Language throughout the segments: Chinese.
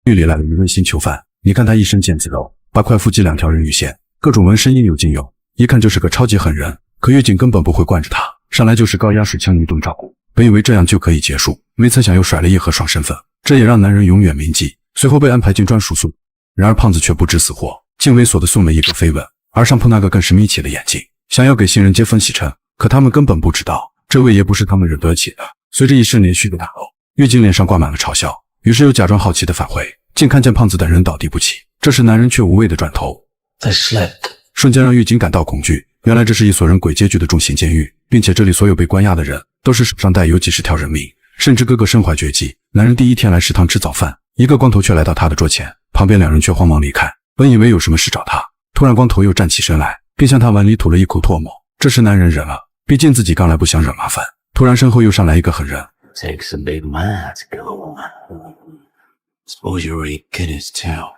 狱里来了一位新囚犯，你看他一身腱子肉，8块腹肌2条人鱼线，各种纹身应有尽有，一看就是个超级狠人。可狱警根本不会惯着他，上来就是高压水枪一顿照顾。本以为这样就可以结束，没曾想又甩了一盒双身份，这也让男人永远铭记。随后被安排进专属宿，然而胖子却不知死活，竟猥琐地送了一个飞吻，而上铺那个更是眯起了眼睛，想要给新人接风洗尘。可他们根本不知道，这位也不是他们惹得起的。随着一声连续的打斗，狱警脸上挂满了嘲笑，于是又假装好奇地返回，竟看见胖子等人倒地不起。这时男人却无畏地转头，瞬间让狱警感到恐惧。原来这是一所人鬼皆惧的重刑监狱，并且这里所有被关押的人都是手上带有几十条人命，甚至个个身怀绝技。男人第一天来食堂吃早饭，一个光头却来到他的桌前，旁边两人却慌忙离开，本以为有什么事找他，突然光头又站起身来，并向他碗里吐了一口唾沫。这时男人忍了，毕竟自己刚来不想惹麻烦。突然身后又上来一个狠人， Takes a big man to kill a woman. Suppose you already get his tail.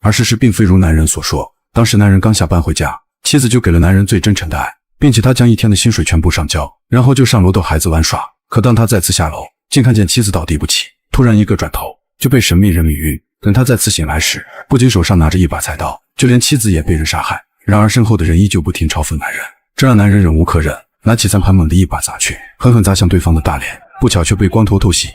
而事实并非如男人所说，当时男人刚下班回家，妻子就给了男人最真诚的爱，并且他将一天的薪水全部上交，然后就上楼逗孩子玩耍。可当他再次下楼，竟看见妻子倒地不起，突然一个转头就被神秘人迷晕。等他再次醒来时，不仅手上拿着一把菜刀，就连妻子也被人杀害。然而身后的人依旧不停嘲讽男人，这让男人忍无可忍，拿起餐盘猛地一把砸去，狠狠砸向对方的大脸，不巧却被光头偷袭。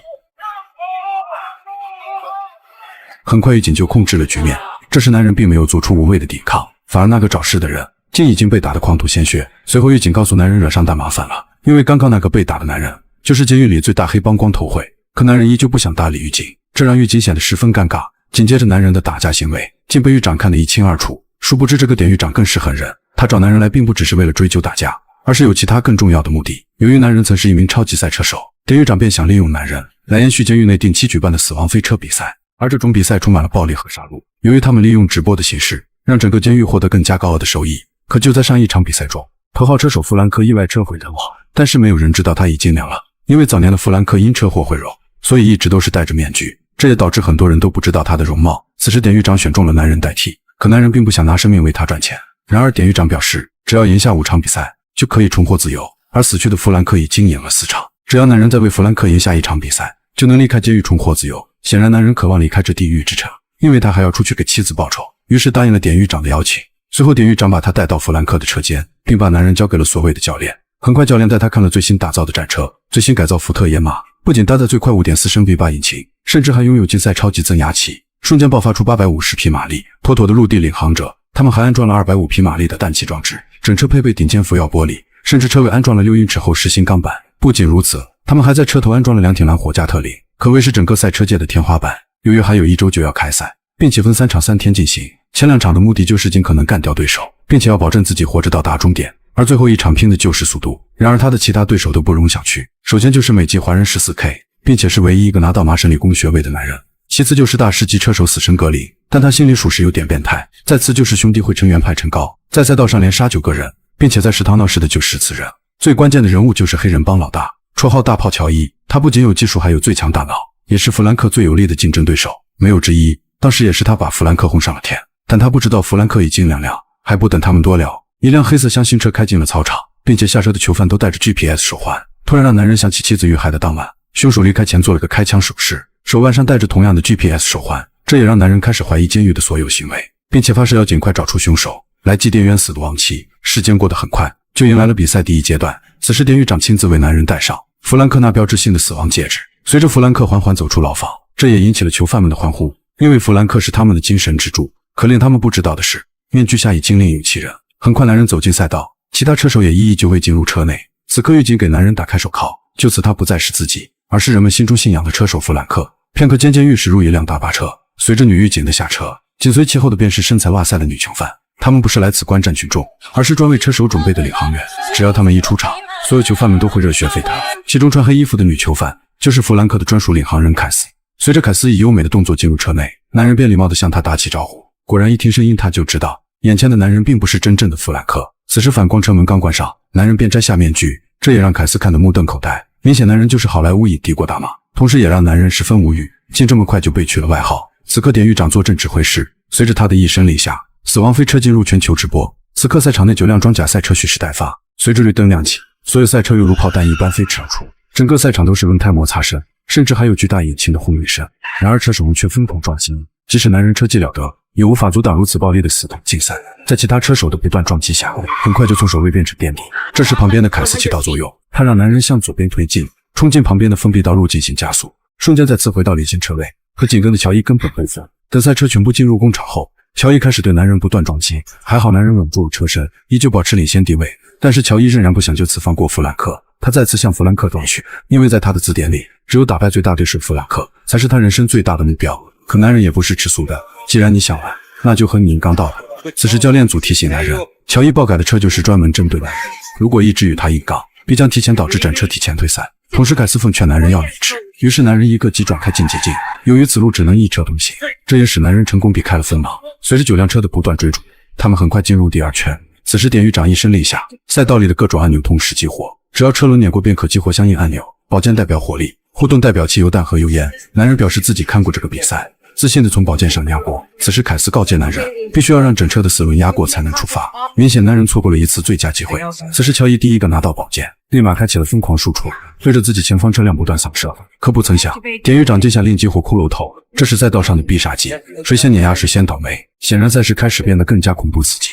很快狱警就控制了局面，这时男人并没有做出无谓的抵抗，反而那个找事的人竟已经被打得狂吐鲜血。随后狱警告诉男人惹上大麻烦了，因为刚刚那个被打的男人就是监狱里最大黑帮光头会。可男人依旧不想搭理狱警，这让狱警显得十分尴尬。紧接着男人的打架行为竟被狱长看得一清二楚，殊不知这个典狱长更是狠人，他找男人来并不只是为了追究打架，而是有其他更重要的目的。由于男人曾是一名超级赛车手，典狱长便想利用男人来延续监狱内定期举办的死亡飞车比赛，而这种比赛充满了暴力和杀戮。由于他们利用直播的形式让整个监狱获得更加高额的收益，可就在上一场比赛中，头号车手弗兰克意外车毁人亡，但是没有人知道他已经凉了。因为早年的弗兰克因车祸毁容，所以一直都是戴着面具，这也导致很多人都不知道他的容貌。此时典狱长选中了男人代替，可男人并不想拿生命为他赚钱。然而典狱长表示，只要赢下5场比赛就可以重获自由，而死去的弗兰克已经赢了4场，只要男人再为弗兰克赢下1场比赛，就能离开监狱重获自由。显然男人渴望离开这地狱之城，因为他还要出去给妻子报仇，于是答应了典狱长的邀请。随后典狱长把他带到弗兰克的车间，并把男人交给了所谓的教练。很快教练带他看了最新打造的战车，最新改造福特野马，不仅搭载最快 5.4 升 V8 引擎，甚至还拥有竞赛超级增压器，瞬间爆发出850匹马力，妥妥的陆地领航者。他们还安装了250匹马力的氮气装置，整车配备顶尖扶摇玻璃，甚至车尾安装了6英尺厚实心钢板。不仅如此，他们还在车头安装了2挺蓝火加特林，可谓是整个赛车界的天花板。由于还有1周就要开赛，并且分3场3天进行，前2场的目的就是尽可能干掉对手，并且要保证自己活着到达终点，而最后1场拼的就是速度。然而他的其他对手都不容小觑，首先就是美籍华人 14K， 并且是唯一一个拿到麻省理工学位的男人，其次就是大师级车手死神格林，但他心里属实有点变态，再次就是兄弟会成员派陈高，在赛道上连杀9个人，并且在食堂闹事的就10次人。最关键的人物就是黑人帮老大，绰号大炮乔伊，他不仅有技术还有最强大脑，也是弗兰克最有力的竞争对手，没有之一。当时也是他把弗兰克轰上了天，但他不知道弗兰克已经2辆。还不等他们多聊，一辆黑色厢型车开进了操场，并且下车的囚犯都带着 GPS 手环，突然让男人想起妻子遇害的当晚，凶手离开前做了个开枪手势，手腕上戴着同样的 GPS 手环，这也让男人开始怀疑监狱的所有行为，并且发誓要尽快找出凶手来祭奠冤死的亡妻。时间过得很快，就迎来了比赛第1阶段。此时典狱长亲自为男人戴上弗兰克那标志性的死亡戒指，随着弗兰克缓缓走出牢房，这也引起了囚犯们的欢呼，因为弗兰克是他们的精神支柱。可令他们不知道的是，面具下已经另有其人。很快男人走进赛道，其他车手也一一就位进入车内。此刻狱警给男人打开手铐，就此他不再是自己，而是人们心中信仰的车手弗兰克。片刻间监狱驶入一辆大巴车，随着女狱警的下车，紧随其后的便是身材哇塞的女囚犯。他们不是来自观战群众，而是专为车手准备的领航员，只要他们一出场，所有囚犯们都会热血沸腾。其中穿黑衣服的女囚犯就是弗兰克的专属领航人凯斯。随着凯斯以优美的动作进入车内，男人便礼貌地向他打起招呼。果然一听声音他就知道眼前的男人并不是真正的弗兰克。此时反光车门刚关上，男人便摘下面具，这也让凯斯看得目瞪口呆。明显男人就是好莱坞影帝郭大马，同时也让男人十分无语，竟这么快就被取了外号。此刻典狱长坐镇指挥室，随着他的一声令下，死亡飞车进入全球直播。此刻赛场内9辆装甲赛车蓄势待发，随着绿灯亮起，所有赛车犹如炮弹一般飞驰而出，整个赛场都是轮胎摩擦声。甚至还有巨大引擎的轰鸣声。然而车手们却疯狂撞击，即使男人车技了得，也无法阻挡如此暴力的死闘竞赛。在其他车手的不断撞击下，很快就从守卫变成垫底。这时旁边的凯斯起到作用，他让男人向左边推进，冲进旁边的封闭道路进行加速，瞬间再次回到领先车位，和紧跟的乔伊根本不服。等赛车全部进入工厂后，乔伊开始对男人不断撞击，还好男人稳住了车身，依旧保持领先地位。但是乔伊仍然不想就此放过弗兰克，他再次向弗兰克夺去，因为在他的字典里，只有打败最大对手弗兰克才是他人生最大的目标。可男人也不是吃素的，既然你想玩，那就和你硬刚到底。此时教练组提醒男人，乔伊爆改的车就是专门针对男人，如果一直与他硬刚，必将提前导致整车提前退赛。同时凯斯奉劝男人要理智，于是男人一个急转开进捷径，由于此路只能一车通行，这也使男人成功避开了分盲。随着9辆车的不断追逐，他们很快进入第2圈。此时典狱长一声令下，赛道里的各种按钮同时激活，只要车轮碾过便可激活相应按钮。宝剑代表火力，互动代表汽油弹和油烟。男人表示自己看过这个比赛，自信地从宝剑上压过。此时凯斯告诫男人，必须要让整车的4轮压过才能出发。明显男人错过了一次最佳机会。此时乔伊第一个拿到宝剑，立马开启了疯狂输出，对着自己前方车辆不断扫射。可不曾想，典狱长这下令激活骷髅头，这是赛道上的必杀技，谁先碾压谁先倒霉。显然赛事开始变得更加恐怖刺激。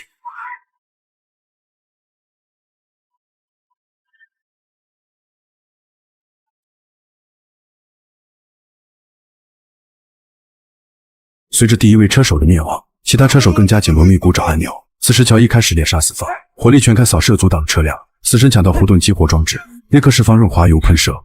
随着第一位车手的灭亡，其他车手更加紧锣密鼓找按钮。此时乔伊开始猎杀四方，火力全开扫射阻挡车辆，死神抢到互动激活装置，立刻释放润滑油喷射。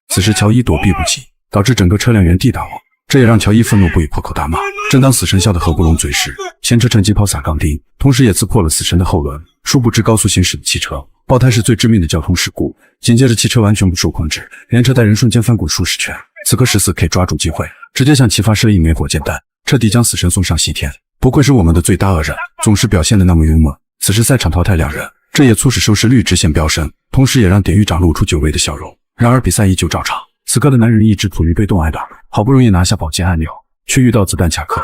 此时乔伊躲避不及，导致整个车辆原地打滑，这也让乔伊愤怒不已，破口大骂。正当死神笑得合不拢嘴时，前车趁机抛洒钢钉，同时也刺破了死神的后轮。殊不知高速行驶的汽车爆胎是最致命的交通事故，紧接着汽车完全不受控制，连车带人瞬间翻滚数十圈。此刻14K抓住机会，直接向其发射一枚火箭弹，彻底将死神送上西天。不愧是我们的最大恶人，总是表现得那么幽默。此时赛场淘汰2人，这也促使收视率直线飙升，同时也让典狱长露出久违的笑容。然而比赛依旧照常，此刻的男人一直处于被动挨打，好不容易拿下宝剑按钮，却遇到子弹卡壳。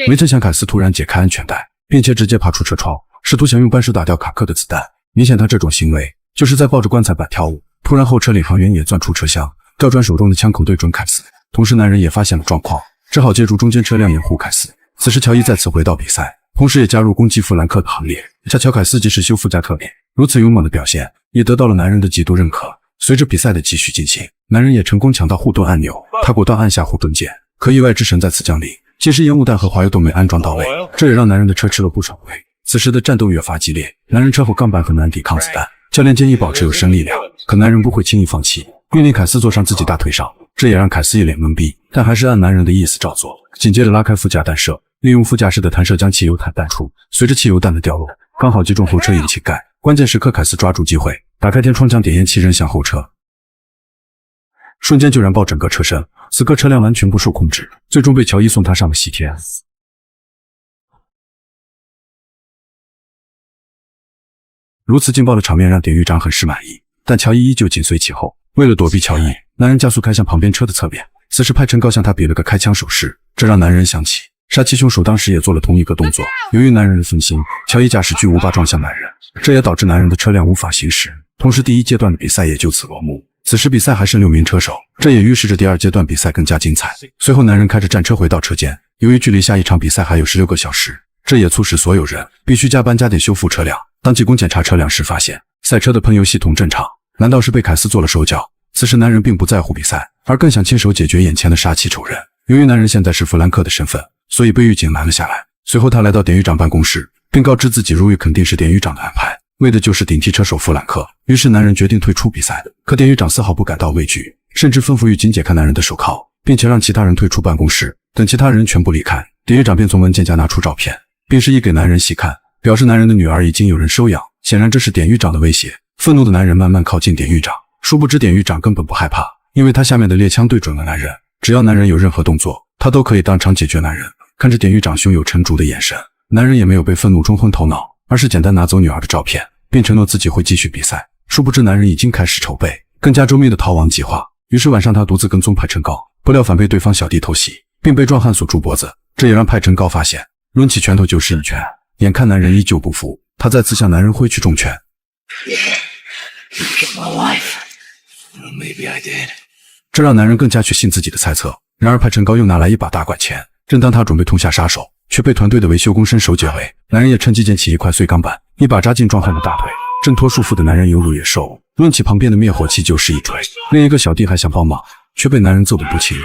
没曾想凯斯突然解开安全带，并且直接爬出车窗，试图想用扳手打掉卡克的子弹。明显他这种行为就是在抱着棺材板跳舞。突然后车领航员也钻出车厢，调转手中的枪口对准凯斯，同时男人也发现了状况，只好借助中间车辆掩护凯斯。此时乔伊再次回到比赛，同时也加入攻击弗兰克的行列。恰巧凯斯即是修复加特点，如此勇猛的表现也得到了男人的极度认可。随着比赛的继续进行，男人也成功抢到互动按钮，他果断按下互动键，可意外之神再次降临，其实烟雾弹和滑油都没安装到位，这也让男人的车吃了不少亏。此时的战斗越发激烈，男人车后钢板很难抵抗子弹，教练建议保持有生力量，可男人不会轻易放弃，命令凯斯坐上自己大腿上，这也让凯斯一脸懵逼，但还是按男人的意思照做。紧接着拉开副驾弹射，利用副驾驶的弹射将汽油弹弹出，随着汽油弹的掉落，刚好击中后车引擎盖。关键时刻凯斯抓住机会，打开天窗将点烟器扔向后车，瞬间就燃爆整个车身。此刻车辆完全不受控制，最终被乔伊送他上了西天。如此劲爆的场面让典狱长很是满意，但乔伊依旧紧随其后。为了躲避乔伊，男人加速开向旁边车的侧面。此时派陈高向他比了个开枪手势，这让男人想起杀妻凶手当时也做了同一个动作。由于男人的分心，乔伊驾驶巨无霸撞向男人，这也导致男人的车辆无法行驶。同时第一阶段的比赛也就此落幕。此时比赛还剩6名车手，这也预示着第2阶段比赛更加精彩。随后男人开着战车回到车间，由于距离下一场比赛还有16个小时，这也促使所有人必须加班加点修复车辆。当技工检查车辆时发现赛车的喷油系统正常，难道是被凯斯做了手脚？此时男人并不在乎比赛，而更想亲手解决眼前的杀妻仇人。由于男人现在是弗兰克的身份，所以被狱警拦了下来。随后他来到典狱长办公室，并告知自己入狱肯定是典狱长的安排，为的就是顶替车手弗兰克。于是男人决定退出比赛，可典狱长丝毫不感到畏惧，甚至吩咐狱警解开男人的手铐，并且让其他人退出办公室。等其他人全部离开，典狱长便从文件夹拿出照片，并示意给男人细看，表示男人的女儿已经有人收养。显然这是典狱长的威胁。愤怒的男人慢慢靠近典狱长，殊不知典狱长根本不害怕，因为他下面的猎枪对准了男人，只要男人有任何动作，他都可以当场解决男人。看着典狱长胸有成竹的眼神，男人也没有被愤怒冲昏头脑，而是简单拿走女儿的照片，并承诺自己会继续比赛。殊不知男人已经开始筹备更加周密的逃亡计划。于是晚上他独自跟踪派陈高，不料反被对方小弟偷袭，并被壮汉锁住脖子，这也让派陈高发现，抡起拳头就是一拳。眼看男人依旧不服，他再次向男人挥去重拳。You killed my wife. Well, maybe I did. 这让男人更加确信自己的猜测。然而派陈高又拿来一把大管钳，正当他准备痛下杀手，却被团队的维修工伸手解围。男人也趁机捡起一块碎钢板，一把扎进壮汉的大腿。挣脱束缚的男人犹如野兽，抡起旁边的灭火器就是一锤。另一个小弟还想帮忙，却被男人揍得不轻。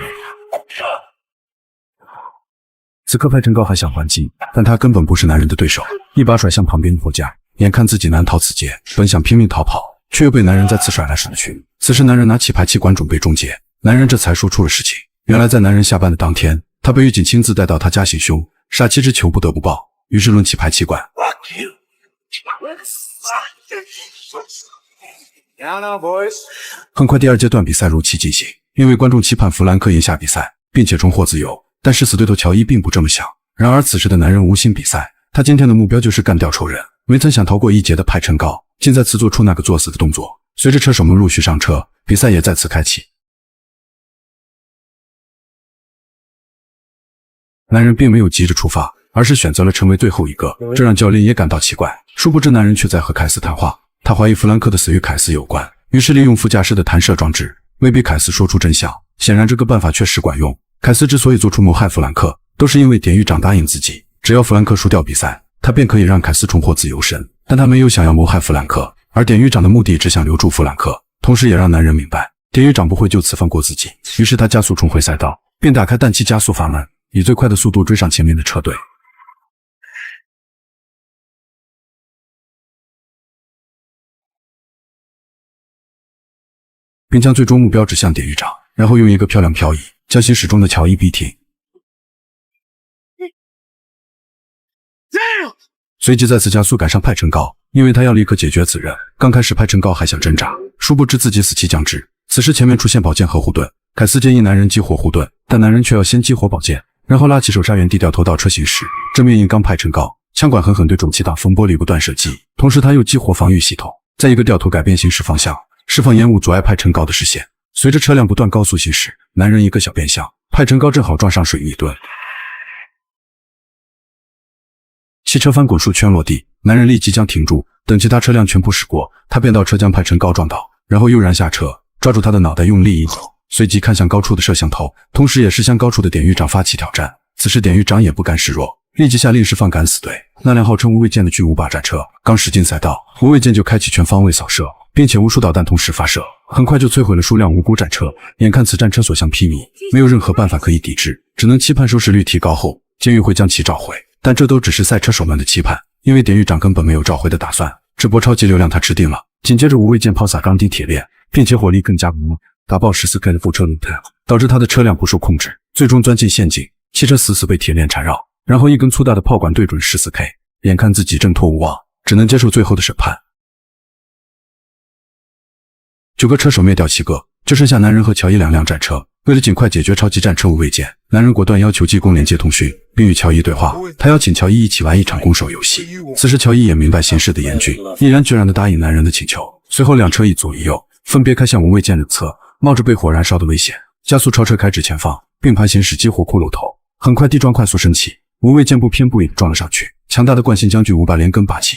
此刻派陈高还想还击，但他根本不是男人的对手，一把甩向旁边的货架。眼看自己难逃此劫，本想拼命逃跑，却又被男人再次甩来甩去。此时男人拿起排气管准备终结，男人这才说出了事情。原来在男人下班的当天，他被狱警亲自带到他家行凶，杀妻之仇不得不报，于是抡起排气管。很快第二阶段比赛如期进行，因为观众期盼弗兰克赢下比赛，并且重获自由。但是死对头乔伊并不这么想。然而此时的男人无心比赛，他今天的目标就是干掉仇人。没曾想逃过一劫的派陈高，竟再次做出那个作死的动作。随着车手们陆续上车，比赛也再次开启。男人并没有急着出发，而是选择了成为最后一个，这让教练也感到奇怪。殊不知男人却在和凯斯谈话，他怀疑弗兰克的死与凯斯有关，于是利用副驾驶的弹射装置，威逼凯斯说出真相。显然这个办法确实管用。凯斯之所以做出谋害弗兰克，都是因为典狱长答应自己，只要弗兰克输掉比赛，他便可以让凯斯重获自由身。但他没有想要谋害弗兰克，而典狱长的目的只想留住弗兰克，同时也让男人明白典狱长不会就此放过自己。于是他加速重回赛道，并打开氮气加速阀门，以最快的速度追上前面的车队。并将最终目标指向典狱长，然后用一个漂亮漂移将行驶中的乔伊逼停。随即再次加速赶上派陈高，因为他要立刻解决此人。刚开始派陈高还想挣扎，殊不知自己死期将至。此时前面出现宝剑和护盾，凯斯建议男人激活护盾，但男人却要先激活宝剑，然后拉起手刹原地掉头倒车行驶，正面硬刚派陈高，枪管狠狠对准气挡风玻璃不断射击，同时他又激活防御系统，再一个掉头改变行驶方向，释放烟雾阻碍派陈高的视线。随着车辆不断高速行驶，男人一个小变向，派陈高正好撞上水泥墩，汽车翻滚数圈落地，男人立即将停住，等其他车辆全部驶过，他便倒车将派陈高撞倒，然后悠然下车，抓住他的脑袋用力一走，随即看向高处的摄像头，同时也是向高处的典狱长发起挑战。此时典狱长也不甘示弱，立即下令释放敢死队。那辆号称无畏舰的巨无霸战车刚驶进赛道，无畏舰就开启全方位扫射，并且无数导弹同时发射，很快就摧毁了数辆无辜战车。眼看此战车所向披靡，没有任何办法可以抵制，只能期盼收视率提高后监狱会将其召回。但这都只是赛车手们的期盼，因为典狱长根本没有召回的打算。这波超级流量他吃定了。紧接着无畏舰抛洒钢钉铁链，并且火力更加猛烈，打爆14K 的副车轮胎，导致他的车辆不受控制，最终钻进陷阱，汽车死死被铁链缠绕，然后一根粗大的炮管对准14K，眼看自己挣脱无望，只能接受最后的审判。9个车手灭掉7个，就剩下男人和乔伊2辆战车。为了尽快解决超级战车无畏舰，男人果断要求技工连接通讯，并与乔伊对话。他邀请乔伊一起玩一场攻守游戏。此时乔伊也明白形势的严峻，毅然决然地答应男人的请求。随后两车一左一右，分别开向无畏舰两侧，冒着被火燃烧的危险，加速超车开至前方，并排行驶激活骷髅头。很快地桩快速升起，无畏舰不偏不倚撞了上去，强大的惯性将巨无霸连根拔起。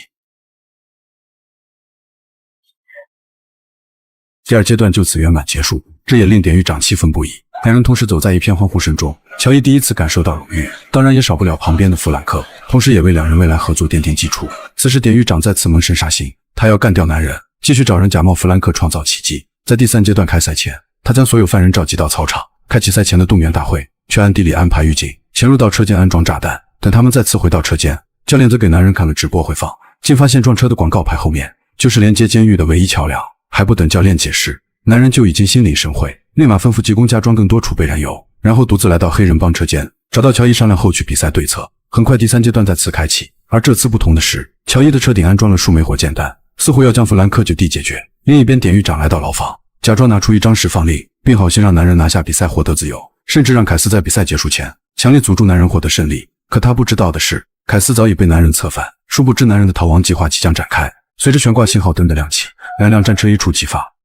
第二阶段就此圆满结束，这也令典狱长气愤不已。两人同时走在一片欢呼声中，乔伊第一次感受到荣誉，当然也少不了旁边的弗兰克，同时也为两人未来合作奠定基础。此时典狱长再次萌生杀心，他要干掉男人，继续找人假冒弗兰克创造奇迹。在第三阶段开赛前，他将所有犯人召集到操场，开启赛前的动员大会，却暗地里安排狱警潜入到车间安装炸弹。等他们再次回到车间，教练则给男人看了直播回放，竟发现撞车的广告牌后面就是连接监狱的唯一桥梁。还不等教练解释，男人就已经心领神会，立马吩咐技工加装更多储备燃油，然后独自来到黑人帮车间，找到乔伊商量后续比赛对策。很快第三阶段再次开启，而这次不同的是，乔伊的车顶安装了数枚火箭弹，似乎要将弗兰克就地解决。另一边典狱长来到牢房，假装拿出一张释放令，并好心让男人拿下比赛获得自由，甚至让凯斯在比赛结束前强力阻住男人获得胜利。可他不知道的是，凯斯早已被男人策反，殊不知男人的逃亡计划即将展开。随着悬挂信号灯的亮起，两辆战车一触即发。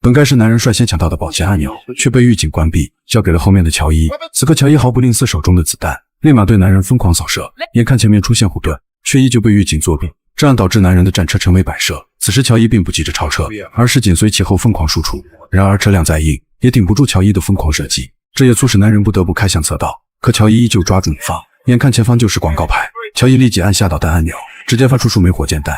本该是男人率先抢到的保剑按钮，却被狱警关闭，交给了后面的乔伊。此刻乔伊毫不吝啬手中的子弹，立马对男人疯狂扫射。眼看前面出现护盾，却依旧被狱警作弊，这样导致男人的战车成为摆设。此时乔伊并不急着超车，而是紧随其后疯狂输出。然而车辆再硬，也顶不住乔伊的疯狂射击，这也促使男人不得不开向侧道。可乔伊依旧抓住女方，眼看前方就是广告牌，乔伊立即按下导弹按钮，直接发出数枚火箭弹。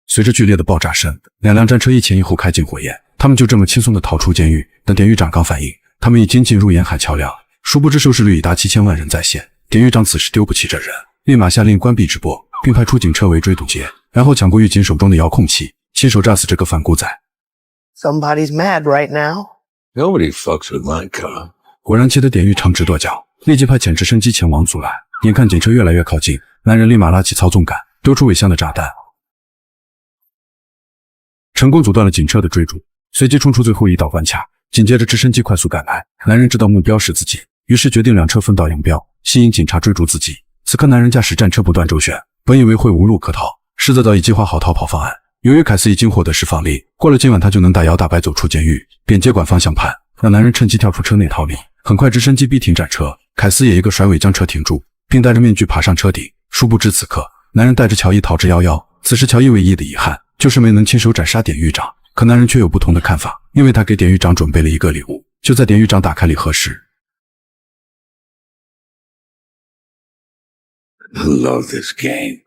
随着剧烈的爆炸声，两辆战车一前一后开进火焰，他们就这么轻松地逃出监狱。但典狱长刚反应，他们已经进入沿海桥梁，殊不知收视率已达7000万人在线。典狱长此时丢不起这人，立马下令关闭直播，并派出警车围追堵截，然后抢过狱警手中的遥控器，亲手炸死这个反骨仔。Somebody's mad right now. Nobody fucks with my car. 果然气得典狱长直跺脚，立即派潜直升机前往阻拦。眼看警车越来越靠近，男人立马拉起操纵杆，丢出尾箱的炸弹，成功阻断了警车的追逐，随即冲出最后一道关卡。紧接着直升机快速赶来，男人知道目标是自己，于是决定两车分道扬镳，吸引警察追逐自己。此刻男人驾驶战车不断周旋，本以为会无路可逃，实则早已计划好逃跑方案。由于凯斯已经获得释放令，过了今晚他就能大摇大摆走出监狱，便接管方向盘，让男人趁机跳出车内逃离。很快直升机逼停战车，凯斯也一个甩尾将车停住，并戴着面具爬上车顶。殊不知此刻男人带着乔伊逃之夭夭。此时乔伊唯一的遗憾就是没能亲手斩杀典狱长，可男人却有不同的看法，因为他给典狱长准备了一个礼物。就在典狱长打开礼盒时， I love this game.